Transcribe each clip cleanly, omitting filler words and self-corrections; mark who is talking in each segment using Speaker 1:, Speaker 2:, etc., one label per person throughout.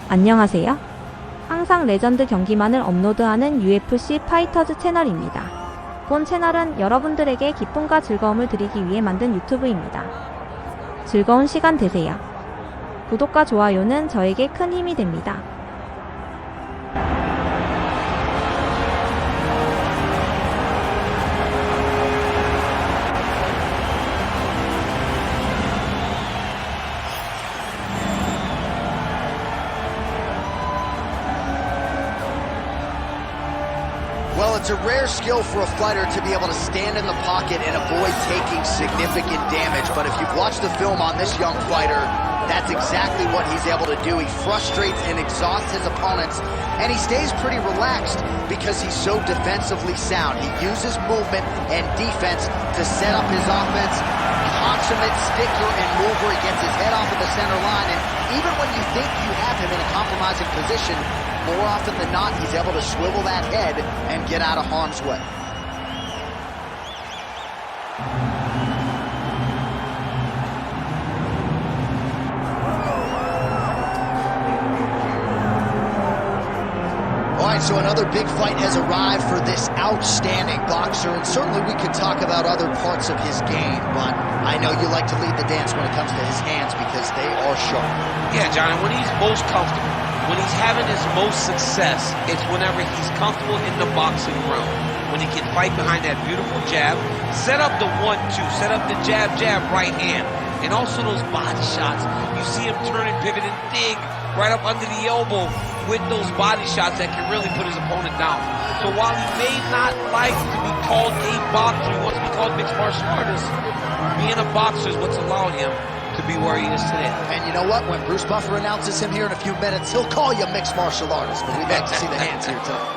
Speaker 1: 안녕하세요. 항상 레전드 경기만을 업로드하는 UFC 파이터즈 채널입니다. 본 채널은 여러분들에게 기쁨과 즐거움을 드리기 위해 만든 유튜브입니다. 즐거운 시간 되세요. 구독과 좋아요는 저에게 큰 힘이 됩니다.
Speaker 2: Well, it's a rare skill for a fighter to be able to stand in the pocket and avoid taking significant damage. But if you've watched the film on this young fighter, that's exactly what he's able to do. He frustrates and exhausts his opponents, and he stays pretty relaxed because he's so defensively sound. He uses movement and defense to set up his offense. Consummate sticker and mover. He gets his head off of the center line, and even when you think you have him in a compromising position, more often than not, he's able to swivel that head and get out of harm's way. All right, so another big fight has arrived for this outstanding boxer, and certainly we could talk about other parts of his game, but I know you like to lead the dance when it comes to his hands because they are sharp.
Speaker 3: Yeah, Johnny, when he's most comfortable, when he's having his most success, it's whenever he's comfortable in the boxing room. When he can fight behind that beautiful jab, set up the 1-2, set up the jab, right hand. And also those body shots. You see him turn and pivot and dig right up under the elbow with those body shots that can really put his opponent down. So while he may not like to be called a boxer, he wants to be called mixed martial artist, being a boxer is what's allowed him to be where he is today.
Speaker 2: And you know what? When Bruce Buffer announces him here in a few minutes, he'll call you mixed martial artist, but we'd like to see the hands here tonight.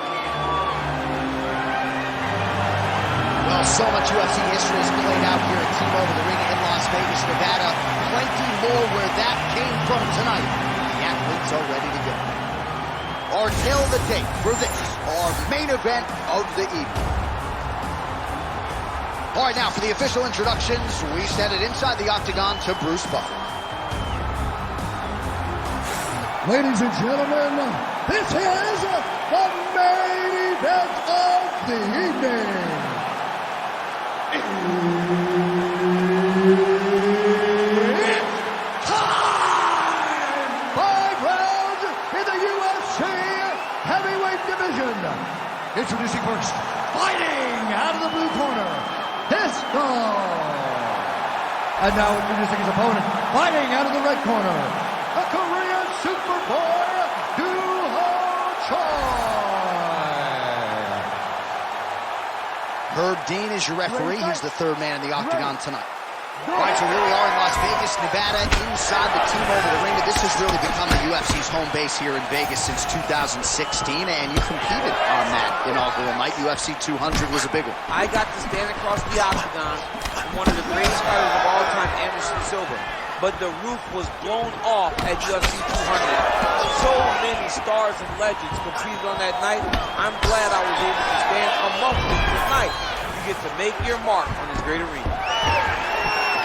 Speaker 2: Well, so much UFC history has played out here at Team Over the Ring in Las Vegas, Nevada. Plenty more where that came from tonight. The athletes are ready to go. Our tale of the tape for this, our main event of the evening. All right, now for the official introductions, we send it inside the octagon to Bruce Buffer.
Speaker 4: Ladies and gentlemen, this is the main event of the evening. It's time! 5 rounds in the UFC heavyweight division. Introducing first, fighting out of the blue corner, Disco. And now introducing his opponent, fighting out of the red corner, a Korean superboy, Choi.
Speaker 2: Herb Dean is your referee. He's the third man in the octagon tonight. All right, so here we are in Las Vegas, Nevada, inside the Team Over the Ring. This has really become the UFC's home base here in Vegas since 2016, and you competed on that inaugural night. UFC 200 was a big one.
Speaker 3: I got to stand across the octagon from one of the greatest fighters of all time, Anderson Silva. But the roof was blown off at UFC 200. So many stars and legends competed on that night. I'm glad I was able to stand amongst them tonight. You get to make your mark on this great arena.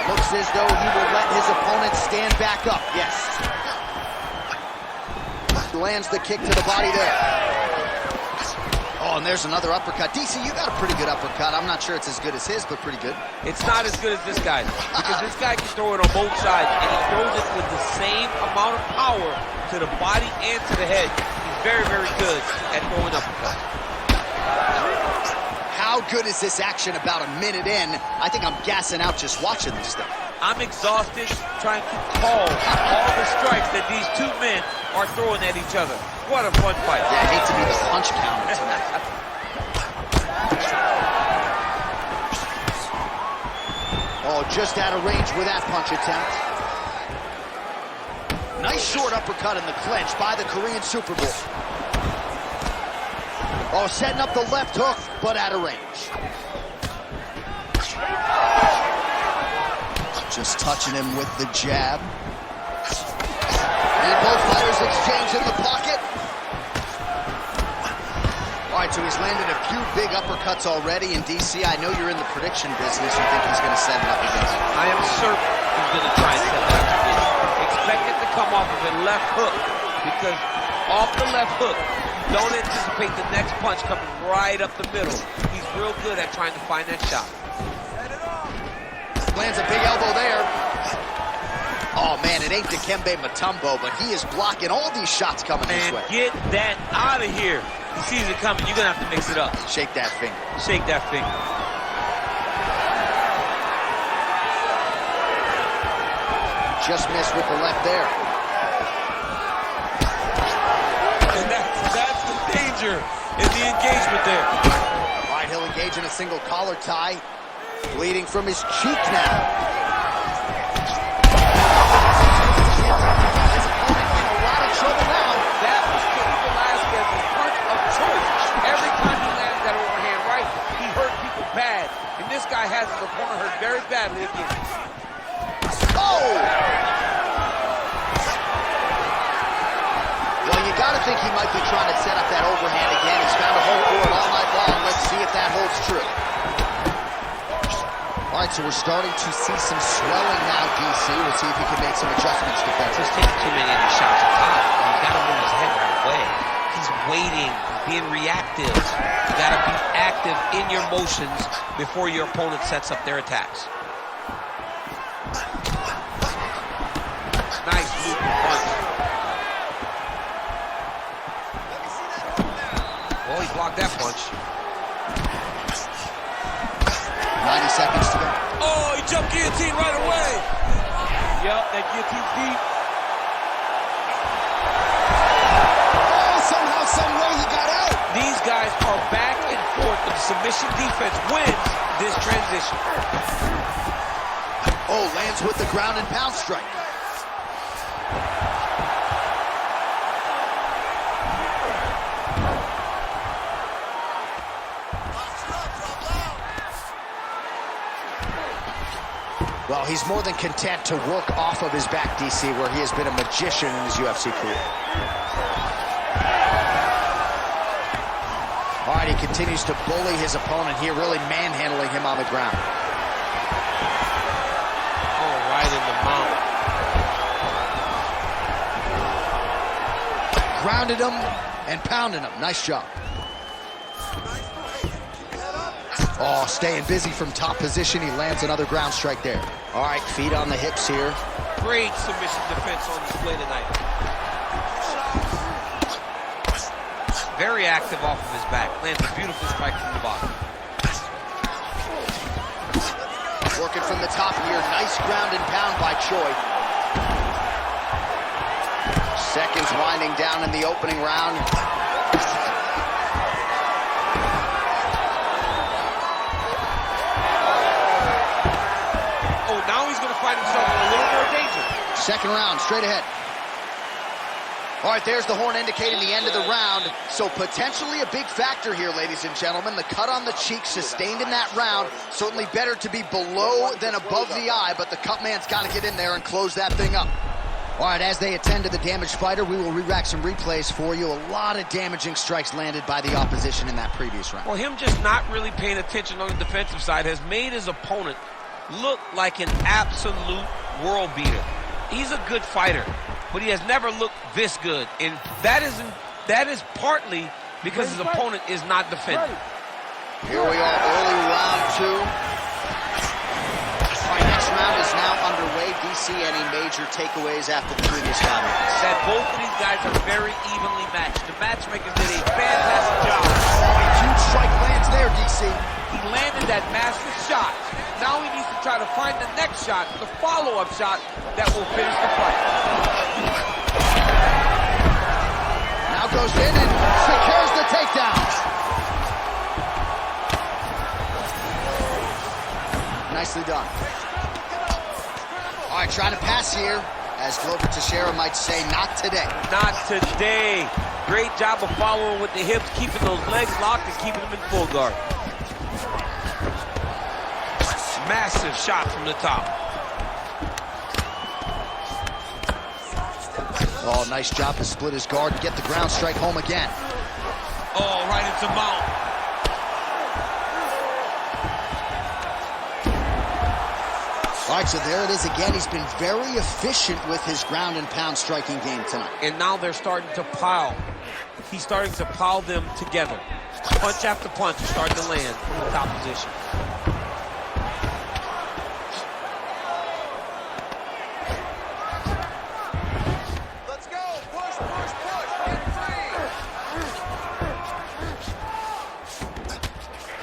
Speaker 2: Looks as though he will let his opponent stand back up. Yes. Lands the kick to the body there. Oh, and there's another uppercut. DC, you got a pretty good uppercut. I'm not sure it's as good as his, but pretty good.
Speaker 3: It's not as good as this guy's, because this guy can throw it on both sides, and he throws it with the same amount of power to the body and to the head. He's very, very good at throwing uppercuts.
Speaker 2: How good is this action about a minute in? I think I'm gassing out just watching this thing.
Speaker 3: I'm exhausted trying to call all the strikes that these two men are throwing at each other. What a fun fight.
Speaker 2: Yeah, I hate to be the punch counter tonight. Oh, just out of range with that punch attempt. Nice short uppercut in the clinch by the Korean Superboy. Oh, setting up the left hook, but out of range. Just touching him with the jab. And both fighters exchange in the pocket. All right, so he's landed a few big uppercuts already in DC. I know you're in the prediction business. You think he's going to set it up against him?
Speaker 3: I am certain he's going to try and set it up again. Expect it to come off of a left hook because off the left hook, don't anticipate the next punch coming right up the middle. He's real good at trying to find that shot.
Speaker 2: Lands a big elbow there. Oh, man, it ain't Dikembe Mutombo, but he is blocking all these shots coming this
Speaker 3: And
Speaker 2: way.
Speaker 3: get that out of here. He sees it coming. You're going to have to mix it up.
Speaker 2: Shake that finger.
Speaker 3: Shake that finger.
Speaker 2: Just missed with the left there.
Speaker 3: And that's the danger in the engagement there.
Speaker 2: All right, he'll engage in a single collar tie. Bleeding from his cheek now.
Speaker 3: That was Cain Velasquez's punch of choice. Every time he lands that overhand right, he hurt people bad. And this guy has his opponent hurt very badly again.
Speaker 2: Oh! Well, you gotta think he might be trying to set up that overhand again. He's found a hole for it all night long. Let's see if that holds true. All right, so we're starting to see some swelling now, DC. We'll see if he can make some adjustments defensively.
Speaker 3: Just taking too many of these shots up top. He's got to move his head right away. He's waiting, being reactive. You got to be active in your motions before your opponent sets up their attacks. Nice looping punch. Well, he blocked that punch.
Speaker 2: 90 seconds to go.
Speaker 3: Oh, he jumped guillotine right away. Yep, that guillotine's deep.
Speaker 2: Oh, somehow, some way he got out.
Speaker 3: These guys are back and forth. The submission defense wins this transition.
Speaker 2: Oh, lands with the ground and pound strike. Well, he's more than content to work off of his back, DC, where he has been a magician in his UFC career. All right, he continues to bully his opponent here, really manhandling him on the ground.
Speaker 3: Oh, right in the mouth.
Speaker 2: Grounded him and pounded him. Nice job. Oh, staying busy from top position. He lands another ground strike there. All right, feet on the hips here.
Speaker 3: Great submission defense on display tonight. Very active off of his back. Lands a beautiful strike from the bottom.
Speaker 2: Working from the top here. Nice ground and pound by Choi. Seconds winding down in the opening round.
Speaker 3: Find himself in a little more danger.
Speaker 2: Second round, straight ahead. All right, there's the horn indicating the end of the round. So potentially a big factor here, ladies and gentlemen. The cut on the cheek sustained in that round. Certainly better to be below than above the eye, but the cut man's got to get in there and close that thing up. All right, as they attend to the damaged fighter, we will re-rack some replays for you. A lot of damaging strikes landed by the opposition in that previous round.
Speaker 3: Well, him just not really paying attention on the defensive side has made his opponent look like an absolute world beater. He's a good fighter, but he has never looked this good, and that is partly because his opponent is not defending.
Speaker 2: Here we are, early round two. All right, next round is now underway. DC, any major takeaways after the previous round?
Speaker 3: That both of these guys are very evenly matched. The matchmakers did a fantastic job.
Speaker 2: Huge strike lands there, DC.
Speaker 3: He landed that massive shot. Now he needs to try to find the next shot, the follow-up shot that will finish the fight.
Speaker 2: Now goes in and secures the takedown. Nicely done. All right, trying to pass here. As Glover Teixeira might say, not today.
Speaker 3: Not today. Great job of following with the hips, keeping those legs locked and keeping them in full guard. Massive shot from the top.
Speaker 2: Oh, nice job to split his guard and get the ground strike home again.
Speaker 3: Oh, right into mount.
Speaker 2: All All right, so there it is again. He's been very efficient with his ground and pound striking game tonight.
Speaker 3: And now they're starting to pile. He's starting to pile them together. Punch after punch is starting to land from the top position.
Speaker 5: Let's go. Push, push, push. Get free.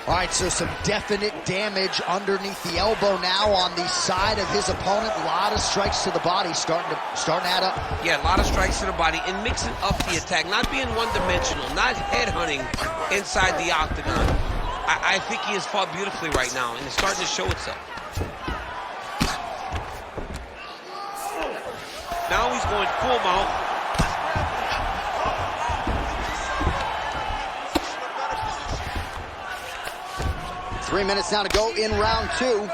Speaker 2: All right, so some definite damage underneath the elbow now on the side of his opponent. A lot of strikes to the body starting to add up.
Speaker 3: Yeah, a lot of strikes to the body and mixing up the attack, not being one-dimensional, not headhunting inside the octagon. I think he has fought beautifully right now, and it's starting to show itself. Now he's going full mount.
Speaker 2: 3 minutes now to go in round 2.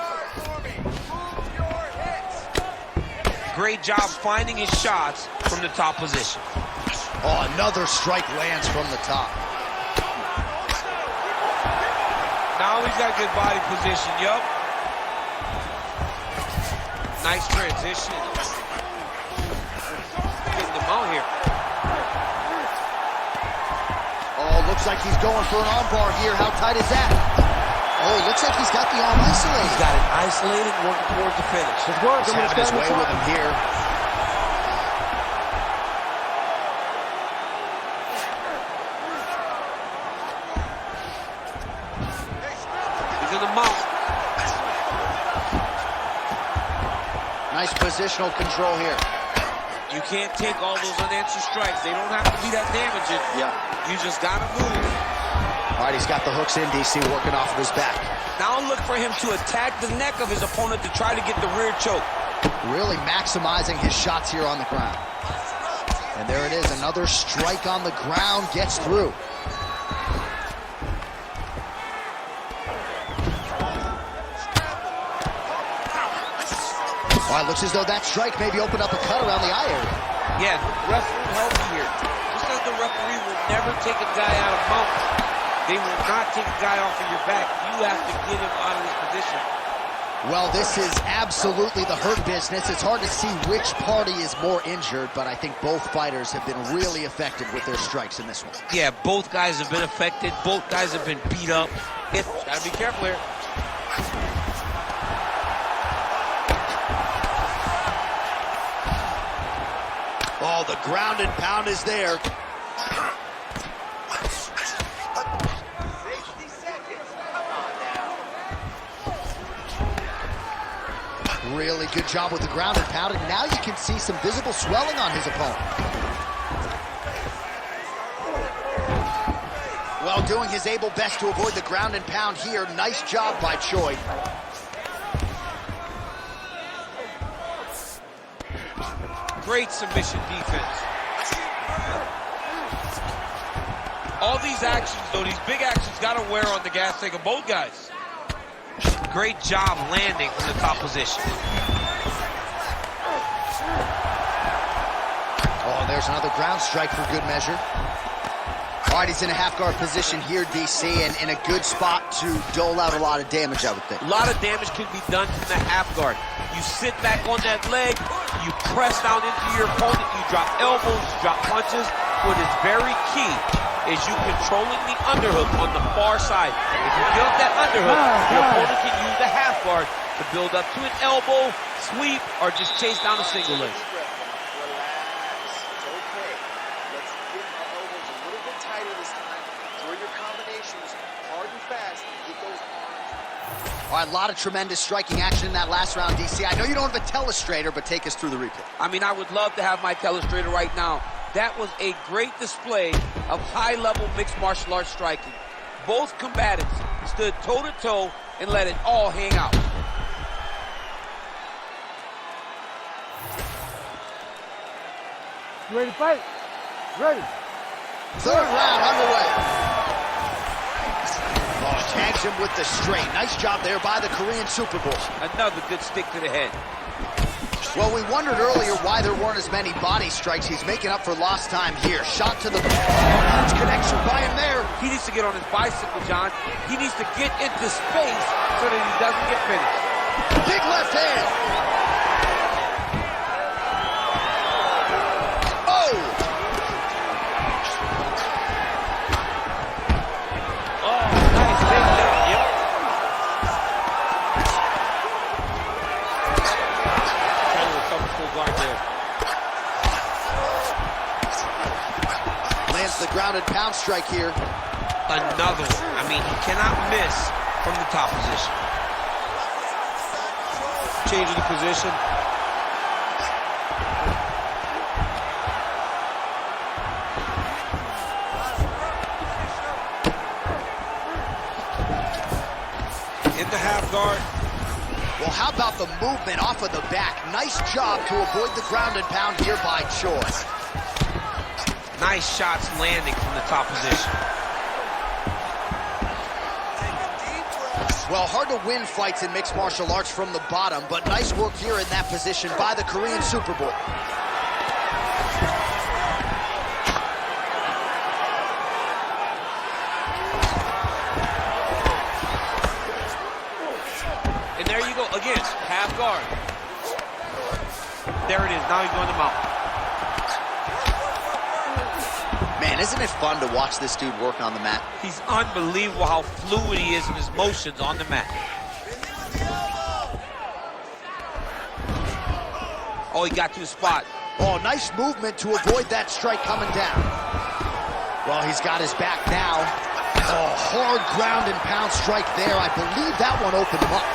Speaker 3: Great job finding his shots from the top position.
Speaker 2: Oh, another strike lands from the top.
Speaker 3: Now he's got good body position, yup. Nice transition. Getting them out here.
Speaker 2: Oh, looks like he's going for an armbar here. How tight is that? Oh, looks like he's got the arm isolated.
Speaker 3: He's got it isolated, working towards the finish.
Speaker 2: He's having his way with him here.
Speaker 3: He's in the mount.
Speaker 2: Nice positional control here.
Speaker 3: You can't take all those unanswered strikes. They don't have to be that damaging.
Speaker 2: Yeah.
Speaker 3: You just gotta move.
Speaker 2: All right, he's got the hooks in, DC, working off of his back.
Speaker 3: Now look for him to attack the neck of his opponent to try to get the rear choke.
Speaker 2: Really maximizing his shots here on the ground. And there it is, another strike on the ground gets through. All right, looks as though that strike maybe opened up a cut around the eye area.
Speaker 3: Yeah, referee help here. Just as the referee will never take a guy out of mount, they will not take a guy off of your back. You have to get him out of his position.
Speaker 2: Well, this is absolutely the hurt business. It's hard to see which party is more injured, but I think both fighters have been really effective with their strikes in this one.
Speaker 3: Yeah, both guys have been affected. Both guys have been beat up. Gotta be careful here.
Speaker 2: Oh, the ground and pound is there. Really good job with the ground and pound, and now you can see some visible swelling on his opponent. Well, doing his able best to avoid the ground and pound here. Nice job by Choi.
Speaker 3: Great submission defense. All these actions, though, these big actions, got to wear on the gas tank of both guys. Great job landing from the top position.
Speaker 2: Oh, and there's another ground strike for good measure. All right, he's in a half-guard position here, DC, and in a good spot to dole out a lot of damage, I would think.
Speaker 3: A lot of damage can be done from the half guard. You sit back on that leg, you press down into your opponent, you drop elbows, you drop punches. What is very key is you controlling the underhook on the far side. If you get up that underhook, your opponent can use the half guard to build up to an elbow, sweep, or just chase down a single leg.
Speaker 2: All right, a lot of tremendous striking action in that last round, DC. I know you don't have a telestrator, but take us through the replay.
Speaker 3: I mean, I would love to have my telestrator right now. That was a great display of high-level mixed martial arts striking. Both combatants stood toe-to-toe and let it all hang out.
Speaker 6: You ready to fight? Ready.
Speaker 2: Third round underway. Oh, tags him with the straight. Nice job there by the Korean Super Bowl.
Speaker 3: Another good stick to the head.
Speaker 2: Well, we wondered earlier why there weren't as many body strikes. He's making up for lost time here. Shot to the huge connection by him there.
Speaker 3: He needs to get on his bicycle, John. He needs to get into space so that he doesn't get finished.
Speaker 2: big left hand. Oh!
Speaker 3: Oh, nice big left. Yep. Trying to recover full guard there.
Speaker 2: Lands the grounded pound strike here.
Speaker 3: Another one. I mean, he cannot miss from the top position. Changing the position. In the half guard.
Speaker 2: Well, how about the movement off of the back? Nice job to avoid the ground and pound here by Choi.
Speaker 3: Nice shots landing from the top position.
Speaker 2: Well, hard to win fights in mixed martial arts from the bottom, but nice work here in that position by the Korean Superboy.
Speaker 3: And there you go, again, half guard. There it is, now he's going to mount.
Speaker 2: Man, isn't it fun to watch this dude work on the mat?
Speaker 3: He's unbelievable how fluid he is in his motions on the mat. Oh, he got to his spot.
Speaker 2: Oh, nice movement to avoid that strike coming down. Well, he's got his back now. Oh, hard ground and pound strike there. I believe that one opened him up.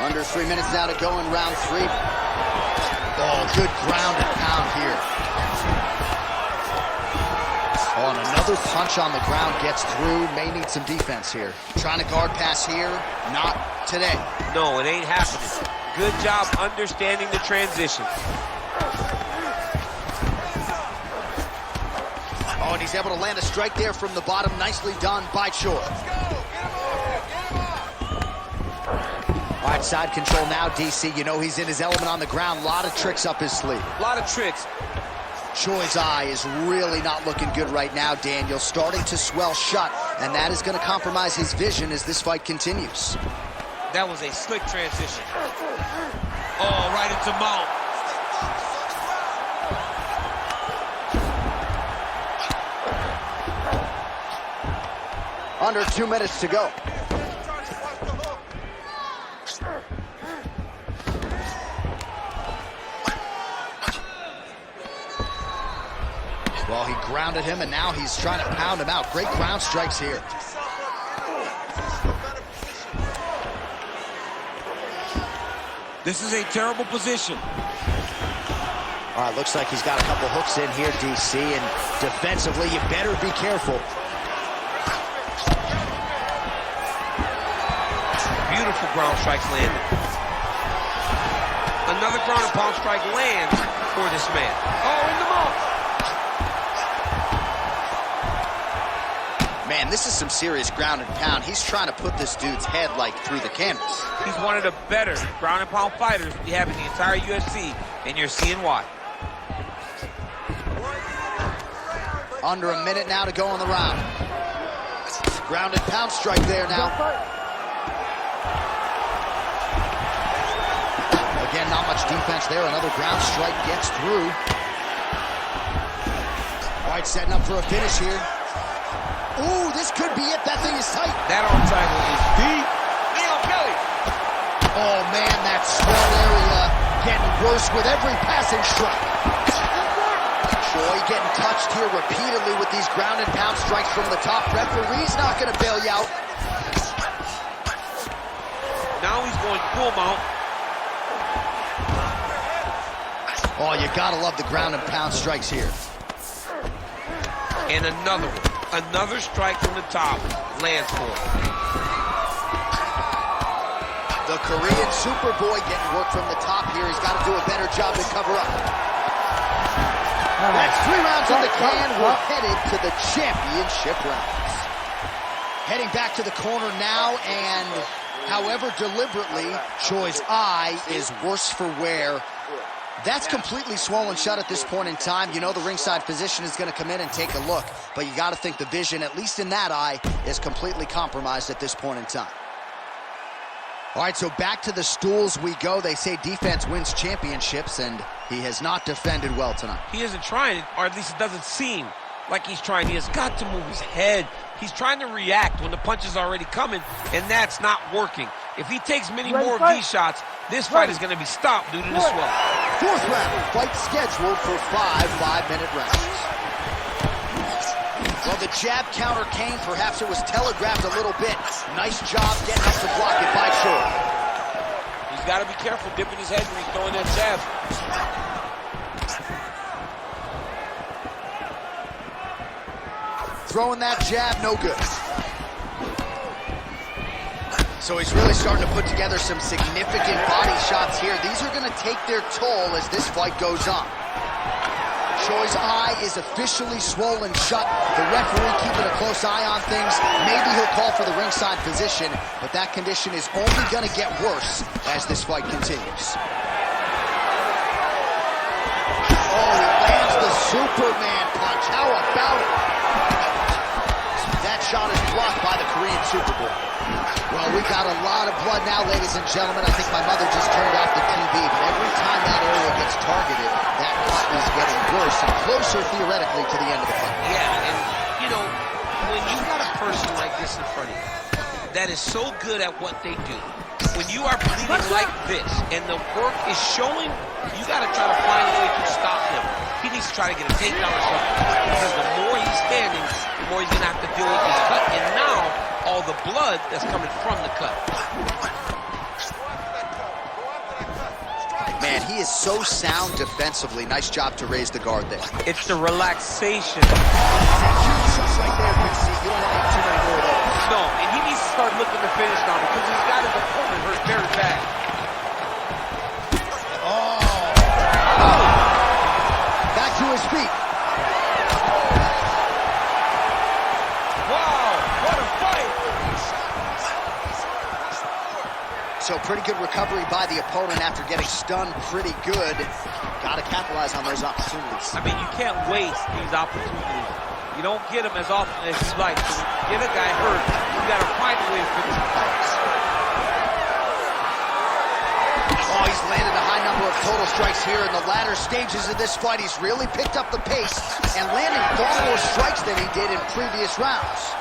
Speaker 2: Under 3 minutes now to go in round 3. Oh, good ground and pound here. Oh, and another punch on the ground gets through. May need some defense here. Trying to guard pass here. Not today.
Speaker 3: No, it ain't happening. Good job understanding the transition.
Speaker 2: Oh, and he's able to land a strike there from the bottom. Nicely done by Choi. All right, side control now, DC. You know he's in his element on the ground. A lot of tricks up his sleeve.
Speaker 3: A lot of tricks.
Speaker 2: Choi's eye is really not looking good right now, Daniel. Starting to swell shut, and that is going to compromise his vision as this fight continues.
Speaker 3: That was a slick transition. Oh, right into mount.
Speaker 2: Under 2 minutes to go. Well, he grounded him, and now he's trying to pound him out. Great ground strikes here.
Speaker 3: This is a terrible position.
Speaker 2: All right, looks like he's got a couple hooks in here, DC, and defensively, you better be careful.
Speaker 3: Beautiful ground strikes landed. Another ground and pound strike lands for this man. Oh, in the mount.
Speaker 2: Man, this is some serious ground and pound. He's trying to put this dude's head, like, through the canvas.
Speaker 3: He's one of the better ground and pound fighters we have in the entire UFC, and you're seeing why.
Speaker 2: Under a minute now to go in the round. Ground and pound strike there now. Again, not much defense there. Another ground strike gets through. All right, setting up for a finish here. Ooh, this could be it. That thing is tight.
Speaker 3: That arm triangle is deep. Knee on belly.
Speaker 2: Oh, man, that swell area getting worse with every passing strike. Choi getting touched here repeatedly with these ground and pound strikes from the top. Referee's not going to bail you out.
Speaker 3: Now he's going full mount.
Speaker 2: Oh, you got to love the ground and pound strikes here.
Speaker 3: And another one. Another strike from the top lands for him.
Speaker 2: The Korean Superboy getting work from the top here. He's got to do a better job to cover up. That's 3 rounds in the can. We're headed to the championship rounds. Heading back to the corner now, and however deliberately, Choi's eye is worse for wear That's completely swollen shut at this point in time. You know the ringside physician is going to come in and take a look, but you got to think the vision, at least in that eye, is completely compromised at this point in time. All right, so back to the stools we go. They say defense wins championships, and he has not defended well tonight.
Speaker 3: He isn't trying, or at least it doesn't seem like he's trying. He has got to move his head. He's trying to react when the punch is already coming, and that's not working. If he takes many more of these shots, this fight is going to be stopped due to the swelling.
Speaker 2: Fourth round, fight scheduled for 5 5-minute rounds. Well, the jab counter came. Perhaps it was telegraphed a little bit. Nice job getting up to block it by Choi.
Speaker 3: He's got to be careful dipping his head when he's throwing that jab.
Speaker 2: Throwing that jab, no good. So he's really starting to put together some significant body shots here. These are going to take their toll as this fight goes on. Choi's eye is officially swollen shut. The referee keeping a close eye on things. Maybe he'll call for the ringside physician, but that condition is only going to get worse as this fight continues. Oh, he lands the Superman punch. How about it? That shot is blocked by the Korean Superboy. Well, we got a lot of blood now, ladies and gentlemen. I think my mother just turned off the TV, but every time that area gets targeted, that cut is getting worse and closer, theoretically, to the end of the fight.
Speaker 3: Yeah, and, you know, when you got a person like this in front of you that is so good at what they do, when you are bleeding like this and the work is showing, you got to try to find a way to stop him. He needs to try to get a takedown or something, because the more he's standing, the more he's going to have to deal with this cut, and now all the blood that's coming from the cut.
Speaker 2: Man, he is so sound defensively. Nice job to raise the guard there.
Speaker 3: It's the relaxation.
Speaker 2: Right there, Big C. You don't want to have too many more of those.
Speaker 3: No, and he needs to start looking to finish now because he's got his opponent hurt very bad.
Speaker 2: Back to his feet. So pretty good recovery by the opponent after getting stunned pretty good. Got to capitalize on those opportunities.
Speaker 3: I mean, you can't waste these opportunities. You don't get them as often as you like. So when you get a guy hurt, you got to find a way to finish him.
Speaker 2: Oh, he's landed a high number of total strikes here in the latter stages of this fight. He's really picked up the pace and landing far more strikes than he did in previous rounds.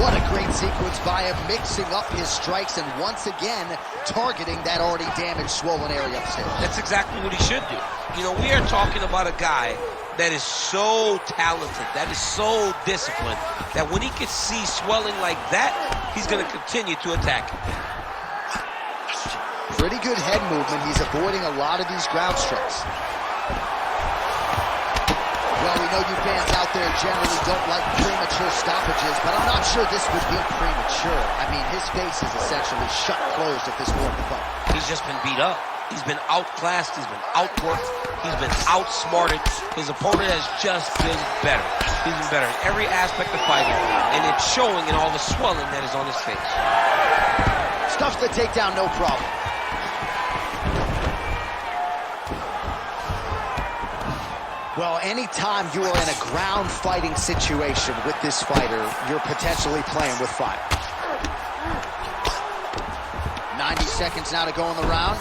Speaker 2: What a great sequence by him, mixing up his strikes and once again targeting that already damaged, swollen area upstairs.
Speaker 3: That's exactly what he should do. You know, we are talking about a guy that is so talented, that is so disciplined, that when he can see swelling like that, he's going to continue to attack it.
Speaker 2: Pretty good head movement. He's avoiding a lot of these ground strikes. Well, we know you fans out there generally don't like premature stoppages, but I'm not sure this would be premature. I mean, his face is essentially shut closed at this point in the fight.
Speaker 3: He's just been beat up. He's been outclassed. He's been outworked. He's been outsmarted. His opponent has just been better. He's been better in every aspect of fighting, and it's showing in all the swelling that is on his face.
Speaker 2: Stuffs the takedown, no problem. Well, anytime you are in a ground fighting situation with this fighter, you're potentially playing with fire. 90 seconds now to go in the round.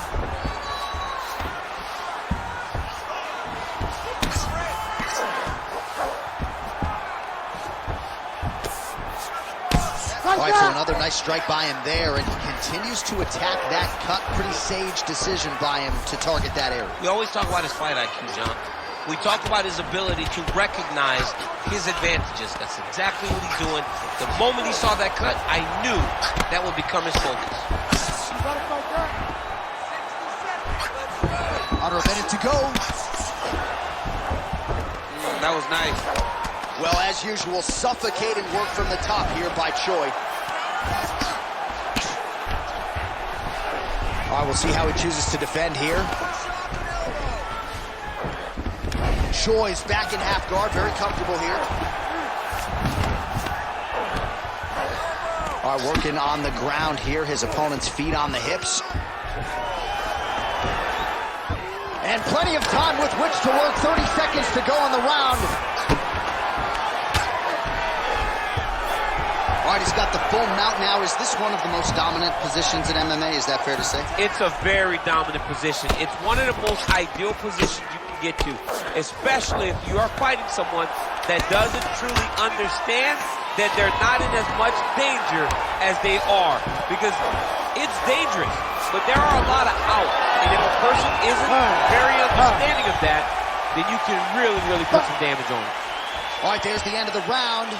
Speaker 2: All right, so another nice strike by him there, and he continues to attack that cut. Pretty sage decision by him to target that area.
Speaker 3: We always talk about his fight IQ, John. We talk about his ability to recognize his advantages. That's exactly what he's doing. The moment he saw that cut, I knew that would become his focus.
Speaker 2: Under a minute to go.
Speaker 3: That was nice.
Speaker 2: Well, as usual, suffocating work from the top here by Choi. All right, we'll see how he chooses to defend here. Choi's back in half guard, very comfortable here. All right, working on the ground here, his opponent's feet on the hips. And plenty of time with which to work. 30 seconds to go on the round. All right, he's got the full mount now. Is this one of the most dominant positions in MMA? Is that fair to say?
Speaker 3: It's a very dominant position. It's one of the most ideal positions you can get to, especially if you are fighting someone that doesn't truly understand that they're not in as much danger as they are. Because it's dangerous, but there are a lot of outs. And if a person isn't very understanding of that, then you can really, really put some damage on it.
Speaker 2: All right, there's the end of the round.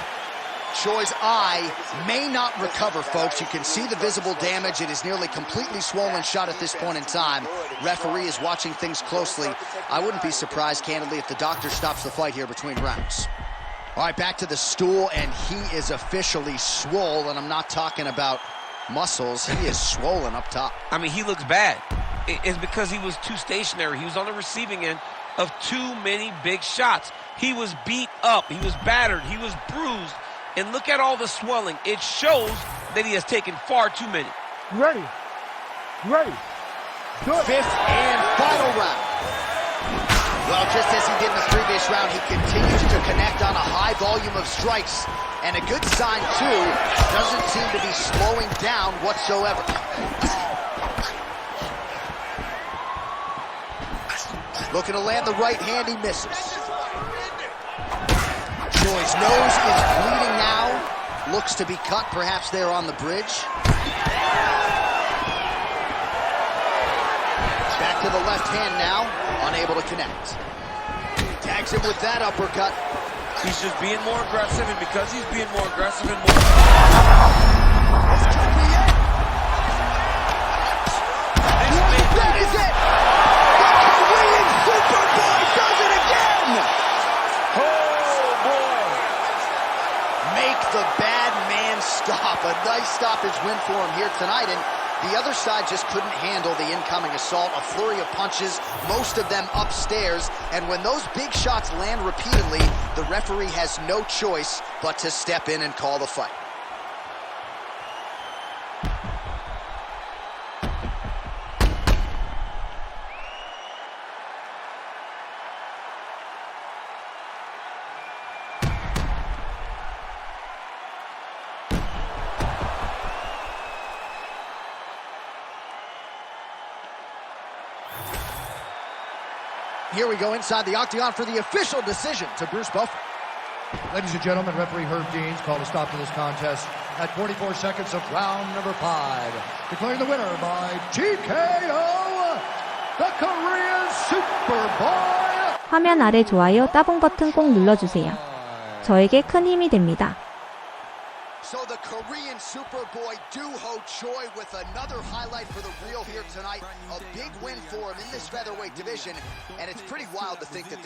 Speaker 2: Choi's eye may not recover, folks. You can see the visible damage. It is nearly completely swollen shut at this point in time. Referee is watching things closely. I wouldn't be surprised, candidly, if the doctor stops the fight here between rounds. All right, back to the stool, and he is officially swole, and I'm not talking about muscles. He is swollen up top.
Speaker 3: I mean, he looks bad. It's because he was too stationary. He was on the receiving end of too many big shots. He was beat up. He was battered. He was bruised. And look at all the swelling. It shows that he has taken far too many.
Speaker 6: Ready. Ready. Good.
Speaker 2: Fifth and final round. Well, just as he did in the previous round, he continues to connect on a high volume of strikes. And a good sign, too, doesn't seem to be slowing down whatsoever. Looking to land the right hand, he misses. Choi's nose is bleeding now. Looks to be cut, perhaps there on the bridge. Back to the left hand now, unable to connect. Tags him with that uppercut.
Speaker 3: He's just being more aggressive, and because he's being more aggressive and more...
Speaker 2: This could be it. That is it. The Korean Superboy does it again. Make the bad man stop. A nice stoppage win for him here tonight, and the other side just couldn't handle the incoming assault. A flurry of punches, most of them upstairs, and when those big shots land repeatedly, the referee has no choice but to step in and call the fight. Here we go inside the octagon for the official decision to Bruce Buffer.
Speaker 4: Ladies and gentlemen, referee Herb Deans called a stop to this contest at 44 seconds of round number 5. Declaring the winner by TKO, the Korean Superboy.
Speaker 1: 화면 아래 좋아요 따봉 버튼 꼭 눌러주세요. 저에게 큰 힘이 됩니다.
Speaker 2: So the Korean Superboy Doo-Ho Choi with another highlight for the reel here tonight. A big win for him in this featherweight division, and it's pretty wild to think that this